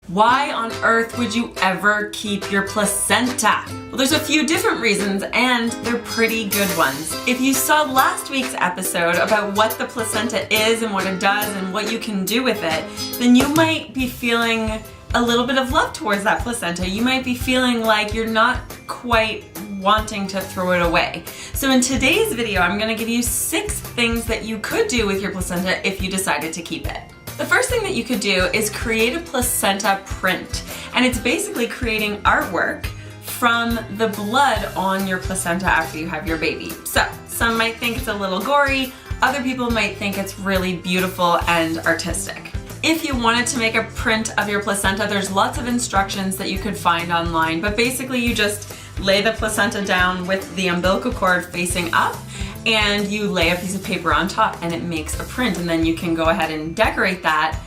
Why on earth would you ever keep your placenta? Well, there's a few different reasons, and they're pretty good ones. If you saw last week's episode about what the placenta is and what it does and what you can do with it, then you might be feeling a little bit of love towards that placenta. You might be feeling like you're not quite wanting to throw it away. So in today's video, I'm gonna give you 6 things that you could do with your placenta if you decided to keep it. The first thing that you could do is create a placenta print. And it's basically creating artwork from the blood on your placenta after you have your baby. So some might think it's a little gory, other people might think it's really beautiful and artistic. If you wanted to make a print of your placenta, there's lots of instructions that you could find online, but basically you just lay the placenta down with the umbilical cord facing up, and you lay a piece of paper on top and it makes a print, and then you can go ahead and decorate that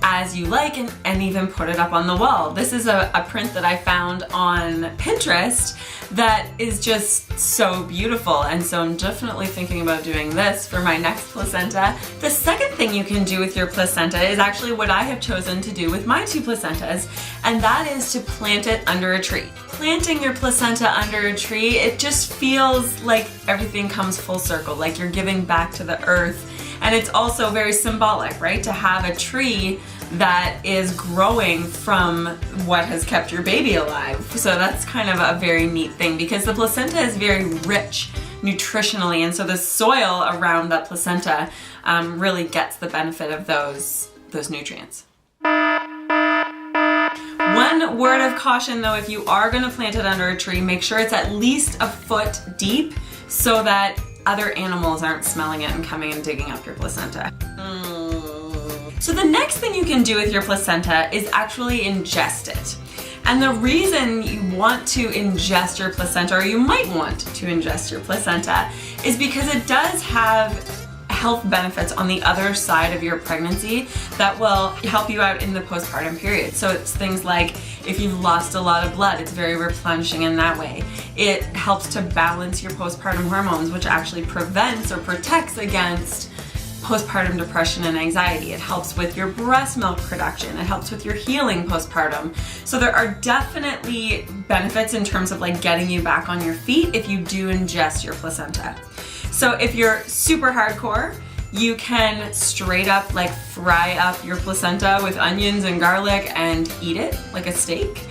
as you like and even put it up on the wall. This is a print that I found on Pinterest that is just so beautiful, and so I'm definitely thinking about doing this for my next placenta. The second thing you can do with your placenta is actually what I have chosen to do with my 2 placentas, and that is to plant it under a tree. Planting your placenta under a tree, it just feels like everything comes full circle, like you're giving back to the earth. And it's also very symbolic, right? To have a tree that is growing from what has kept your baby alive. So that's kind of a very neat thing, because the placenta is very rich nutritionally, and so the soil around that placenta really gets the benefit of those nutrients. One word of caution though, if you are gonna plant it under a tree, make sure it's at least a foot deep so that other animals aren't smelling it and coming and digging up your placenta. So the next thing you can do with your placenta is actually ingest it. And the reason you want to ingest your placenta, or you might want to ingest your placenta, is because it does have health benefits on the other side of your pregnancy that will help you out in the postpartum period. So it's things like if you've lost a lot of blood, it's very replenishing in that way. It helps to balance your postpartum hormones, which actually prevents or protects against postpartum depression and anxiety. It helps with your breast milk production. It helps with your healing postpartum. So there are definitely benefits in terms of like getting you back on your feet if you do ingest your placenta. So if you're super hardcore, you can straight up like fry up your placenta with onions and garlic and eat it like a steak.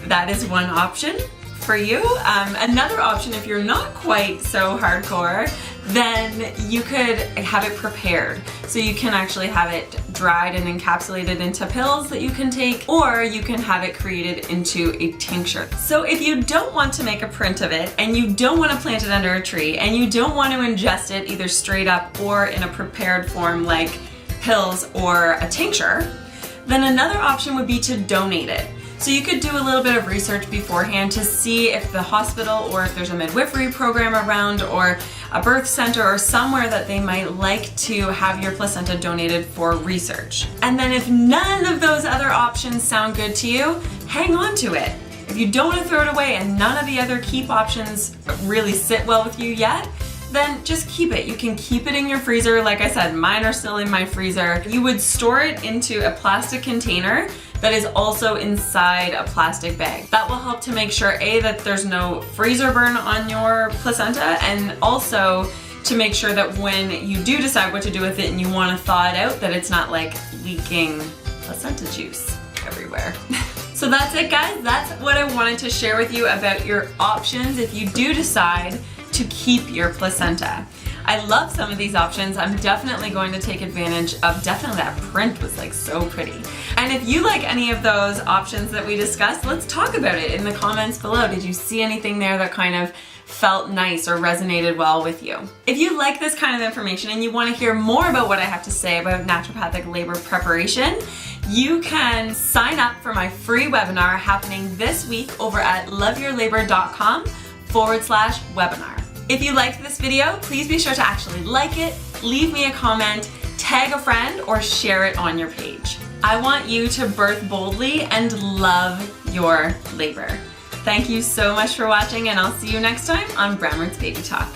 That is one option for you. Another option, if you're not quite so hardcore, then you could have it prepared. So you can actually have it dried and encapsulated into pills that you can take, or you can have it created into a tincture. So if you don't want to make a print of it, and you don't want to plant it under a tree, and you don't want to ingest it either straight up or in a prepared form like pills or a tincture, then another option would be to donate it. So you could do a little bit of research beforehand to see if the hospital, or if there's a midwifery program around, or a birth center, or somewhere that they might like to have your placenta donated for research. And then if none of those other options sound good to you, hang on to it. If you don't want to throw it away and none of the other keep options really sit well with you yet, then just keep it. You can keep it in your freezer. Like I said, mine are still in my freezer. You would store it into a plastic container that is also inside a plastic bag. That will help to make sure, A, that there's no freezer burn on your placenta, and also to make sure that when you do decide what to do with it and you want to thaw it out, that it's not like leaking placenta juice everywhere. So that's it, guys. That's what I wanted to share with you about your options if you do decide to keep your placenta. I love some of these options. I'm definitely going to take advantage of, definitely that print was like so pretty. And if you like any of those options that we discussed, let's talk about it in the comments below. Did you see anything there that kind of felt nice or resonated well with you? If you like this kind of information and you want to hear more about what I have to say about naturopathic labor preparation, you can sign up for my free webinar happening this week over at loveyourlabor.com/webinar. If you liked this video, please be sure to actually like it, leave me a comment, tag a friend, or share it on your page. I want you to birth boldly and love your labor. Thank you so much for watching, and I'll see you next time on Brown Roots Baby Talk.